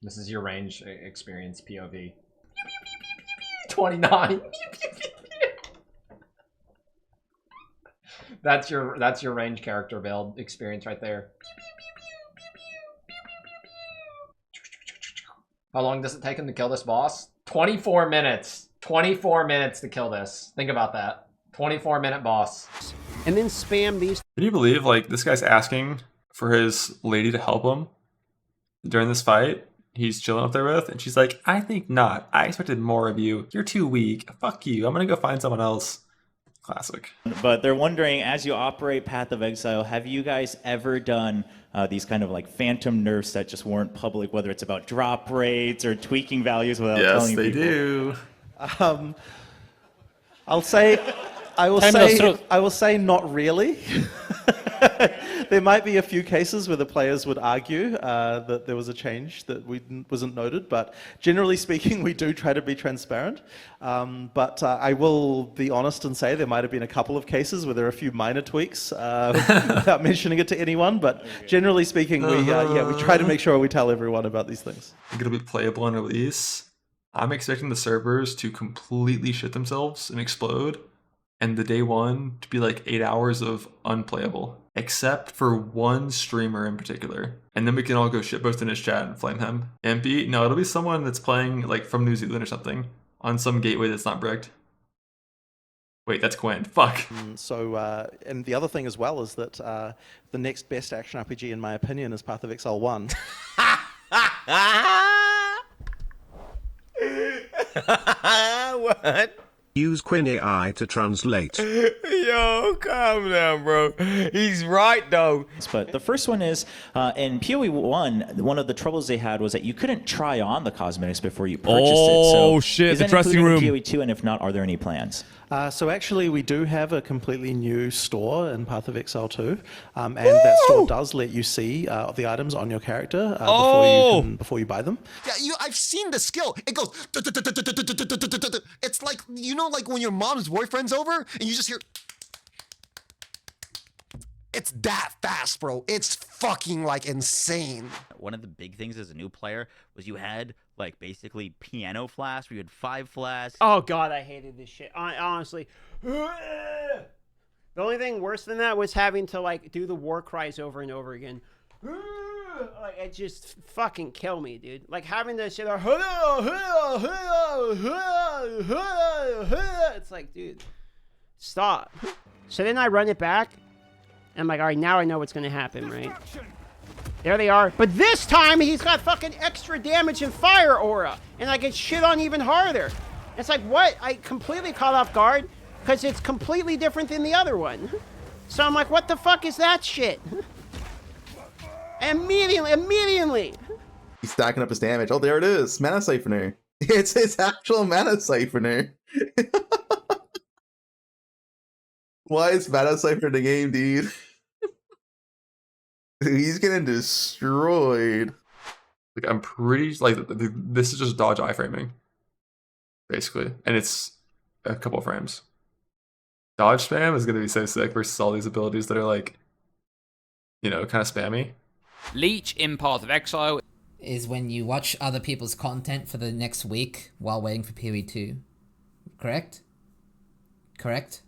This is your range experience POV. 29. That's your range character build experience right there. How long does it take him to kill this boss? 24 minutes. 24 minutes to kill this. Think about that. 24-minute boss. And then spam these. Can you believe, like, this guy's asking for his lady to help him during this fight he's chilling up there with, and she's like, I think not. I expected more of you. You're too weak. Fuck you. I'm gonna go find someone else. Classic. But they're wondering, as you operate Path of Exile, have you guys ever done these kind of like phantom nerfs that just weren't public, whether it's about drop rates or tweaking values without telling people? Yes, they do. I will say not really. There might be a few cases where the players would argue that there was a change that wasn't noted, but generally speaking, we do try to be transparent. But I will be honest and say there might have been a couple of cases where there are a few minor tweaks without mentioning it to anyone. But generally speaking, we try to make sure we tell everyone about these things. It's gonna be playable on release. I'm expecting the servers to completely shit themselves and explode, and the day one to be like 8 hours of unplayable, except for one streamer in particular. And then we can all go shitpost in his chat and flame him. Empy? No, it'll be someone that's playing like from New Zealand or something on some gateway that's not bricked. Wait, that's Gwen. Fuck. And the other thing as well is that the next best action RPG, in my opinion, is Path of Exile 1. What? Use Quinn AI to translate. Yo, calm down, bro. He's right, though. But the first one is, in PoE 1, one of the troubles they had was that you couldn't try on the cosmetics before you purchased it. Oh, So shit, is the that dressing included room. in PoE 2, and if not, are there any plans? So actually, we do have a completely new store in Path of Exile 2, and that store does let you see the items on your character before you buy them. Yeah, I've seen the skill. It goes. It's like, you know, like when your mom's boyfriend's over and you just hear. It's that fast, bro. It's fucking like insane. One of the big things as a new player was you had like basically piano flasks where you had 5 flasks. Oh god, I hated this shit. Honestly. The only thing worse than that was having to like do the war cries over and over again. Like it just fucking kill me, dude. Like having to sit there. It's like, dude, stop. So then I run it back. And I'm like, all right, now I know what's gonna happen, right? There they are. But this time he's got fucking extra damage and fire aura, and I get shit on even harder. It's like, what? I completely caught off guard because it's completely different than the other one. So I'm like, what the fuck is that shit? Immediately. He's stacking up his damage. Oh, there it is. Mana Siphoner. It's his actual Mana Siphoner. Why is Mana Siphoner in the game, dude? He's getting destroyed. Like, I'm pretty, like, this is just dodge iframing, basically. And it's a couple frames. Dodge spam is going to be so sick versus all these abilities that are, like, you know, kind of spammy. Leech in Path of Exile is when you watch other people's content for the next week while waiting for PoE 2. Correct? Correct?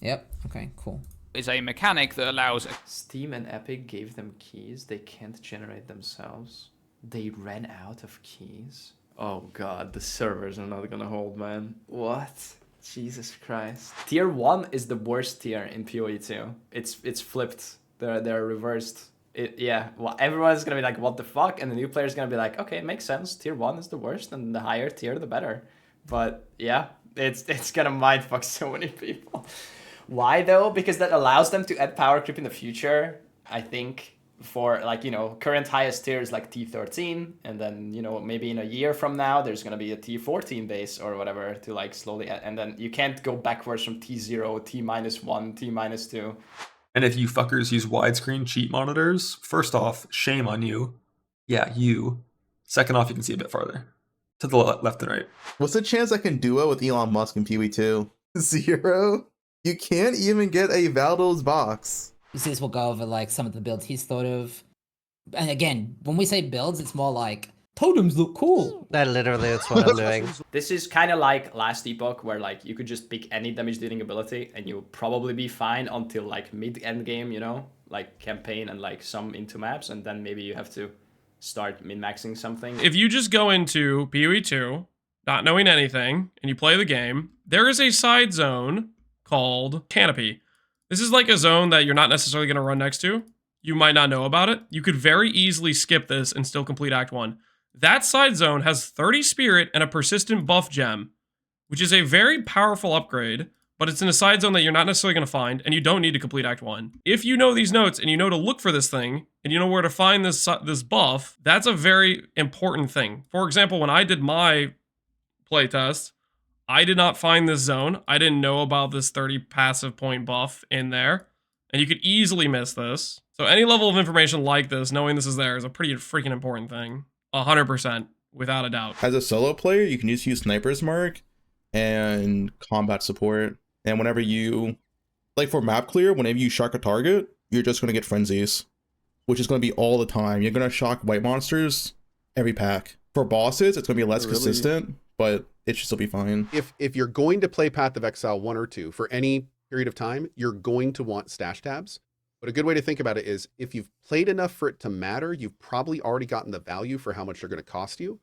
Yep. Okay, cool. Is a mechanic that allows... Steam and Epic gave them keys they can't generate themselves. They ran out of keys. Oh god, the servers are not gonna hold, man. What? Jesus Christ. Tier 1 is the worst tier in PoE 2. It's flipped. They're reversed. Yeah, well, everyone's gonna be like, what the fuck? And the new player's gonna be like, okay, it makes sense. Tier 1 is the worst, and the higher tier, the better. But yeah, it's gonna mindfuck so many people. Why though? Because that allows them to add power creep in the future, I think, for like, you know, current highest tier is like T13, and then, you know, maybe in a year from now there's gonna be a T14 base or whatever to like slowly add, and then you can't go backwards from T0, T-1, T-2. And if you fuckers use widescreen cheat monitors, first off, shame on you. Yeah, you. Second off, you can see a bit farther. To the left and right. What's the chance I can duo with Elon Musk in PoE 2? 0? You can't even get a Valdo's box. This will go over like some of the builds he's thought of. And again, when we say builds, it's more like Totems look cool. That literally is what I'm doing. This is kind of like last epoch, where like you could just pick any damage dealing ability and you'll probably be fine until like mid-end game, you know, like campaign and like some into maps, and then maybe you have to start min-maxing something. If you just go into PoE 2, not knowing anything, and you play the game, there is a side zone called Canopy. This is like a zone that you're not necessarily going to run next to. You might not know about it. You could very easily skip this and still complete Act 1. That side zone has 30 spirit and a persistent buff gem, which is a very powerful upgrade, but it's in a side zone that you're not necessarily going to find, and you don't need to complete Act 1. If you know these notes, and you know to look for this thing, and you know where to find this buff, that's a very important thing. For example, when I did my playtest, I did not find this zone. I didn't know about this 30 passive point buff in there, and you could easily miss this. So any level of information like this, knowing this is there, is a pretty freaking important thing. 100%, without a doubt. As a solo player, you can just use Sniper's Mark and combat support. And whenever you, like for map clear, whenever you shock a target, you're just going to get frenzies, which is going to be all the time. You're going to shock white monsters every pack. For bosses, it's going to be less consistent, but it should still be fine. If you're going to play Path of Exile 1 or 2 for any period of time, you're going to want stash tabs. But a good way to think about it is if you've played enough for it to matter, you've probably already gotten the value for how much they're going to cost you.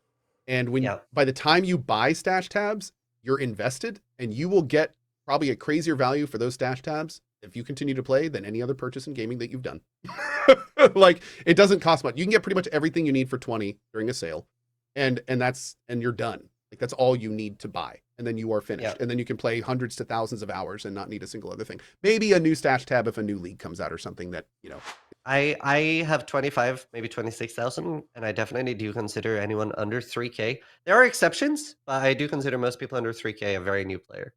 And when by the time you buy stash tabs, you're invested, and you will get probably a crazier value for those stash tabs if you continue to play than any other purchase in gaming that you've done. Like, it doesn't cost much. You can get pretty much everything you need for 20 during a sale, and you're done. Like, that's all you need to buy, and then you are finished. And then you can play hundreds to thousands of hours and not need a single other thing. Maybe a new stash tab if a new league comes out or something that, you know. I have 25, maybe 26,000, and I definitely do consider anyone under 3K. There are exceptions, but I do consider most people under 3K a very new player.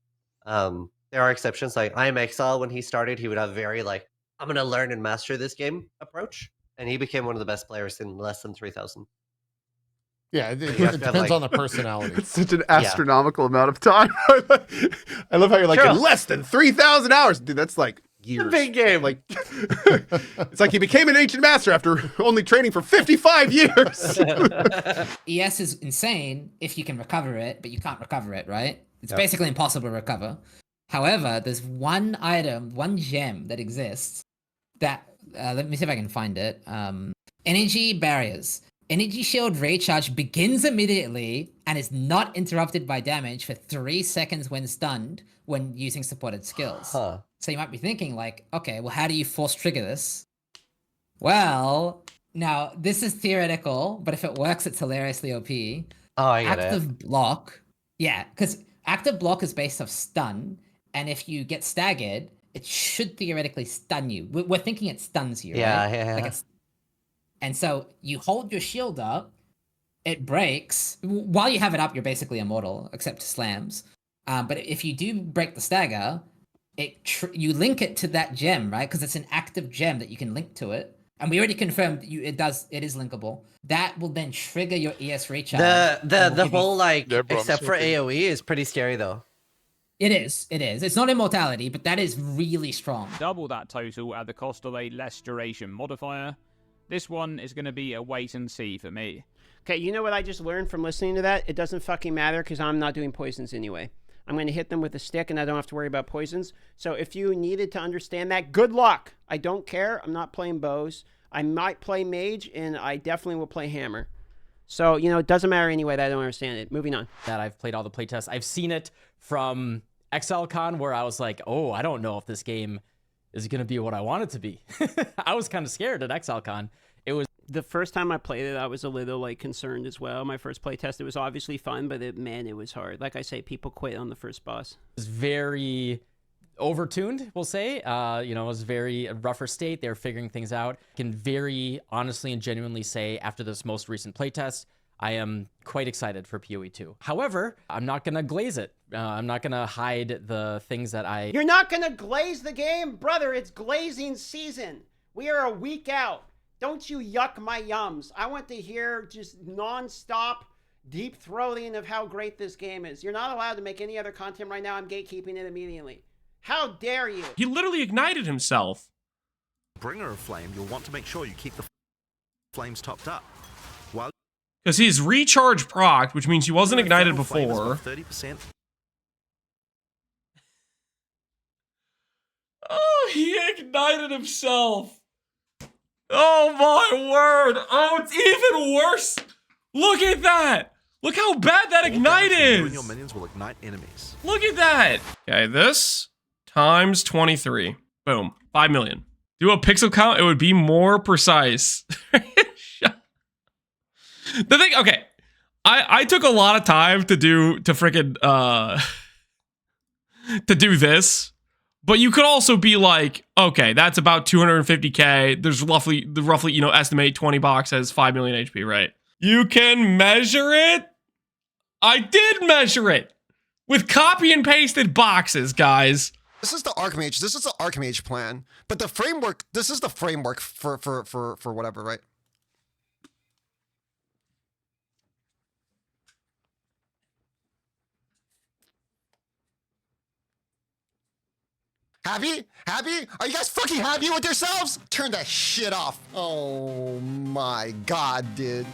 There are exceptions, like I'm Exile. When he started, he would have very like, I'm going to learn and master this game approach, and he became one of the best players in less than 3,000. Yeah, it depends on the personality. It's such an astronomical amount of time. I love how you're like, in less than 3,000 hours. Dude, that's like years. It's a big game. Like, it's like he became an ancient master after only training for 55 years. ES is insane if you can recover it, but you can't recover it, right? It's basically impossible to recover. However, there's one item, one gem that exists that, let me see if I can find it. Energy barriers. Energy shield recharge begins immediately and is not interrupted by damage for 3 seconds when stunned when using supported skills. So you might be thinking like, okay, well, how do you force trigger this? Well, now this is theoretical, but if it works, it's hilariously OP. Oh, I get Active block. Yeah, because active block is based off stun, and if you get staggered, it should theoretically stun you. We're thinking it stuns you, right? Yeah. Like and so you hold your shield up, it breaks. While you have it up, you're basically immortal, except slams. But if you do break the stagger, you link it to that gem, right? Because it's an active gem that you can link to it. And we already confirmed it is linkable. That will then trigger your ES recharge. The whole like, except for AoE, is pretty scary though. It is. It's not immortality, but that is really strong. Double that total at the cost of a less duration modifier. This one is going to be a wait and see for me. Okay, you know what I just learned from listening to that? It doesn't fucking matter because I'm not doing poisons anyway. I'm going to hit them with a stick and I don't have to worry about poisons. So if you needed to understand that, good luck. I don't care. I'm not playing bows. I might play mage and I definitely will play hammer. So, you know, it doesn't matter anyway that I don't understand it. Moving on. That I've played all the playtests. I've seen it from ExileCon where I was like, oh, I don't know if this game is going to be what I want it to be. I was kind of scared at ExileCon. It was the first time I played it, I was a little like concerned as well. My first playtest, it was obviously fun, but it was hard. Like I say, people quit on the first boss. It was very overtuned, we'll say. It was very rougher state. They were figuring things out. I can very honestly and genuinely say after this most recent playtest, I am quite excited for PoE 2. However, I'm not going to glaze it. I'm not going to hide the things that I... You're not going to glaze the game? Brother, it's glazing season. We are a week out. Don't you yuck my yums. I want to hear just non-stop deep throating of how great this game is. You're not allowed to make any other content right now. I'm gatekeeping it immediately. How dare you? He literally ignited himself. Bringer of flame, you'll want to make sure you keep the flames topped up. Because his recharge proc, which means he wasn't ignited before. 30%. Oh, he ignited himself. Oh my word. Oh, it's even worse. Look at that. Look how bad that ignite is. Your minions will ignite enemies. Look at that. Okay, this times 23. Boom. 5 million. Do a pixel count, it would be more precise. The thing, okay. I took a lot of time to do this. But you could also be like, okay, that's about 250k. There's roughly, you know, estimate 20 box has 5 million HP, right? You can measure it. I did measure it with copy and pasted boxes, guys. This is the Archmage. This is the Archmage plan. But the framework, this is the framework for whatever, right? Happy? Happy? Are you guys fucking happy with yourselves? Turn that shit off. Oh my god, dude.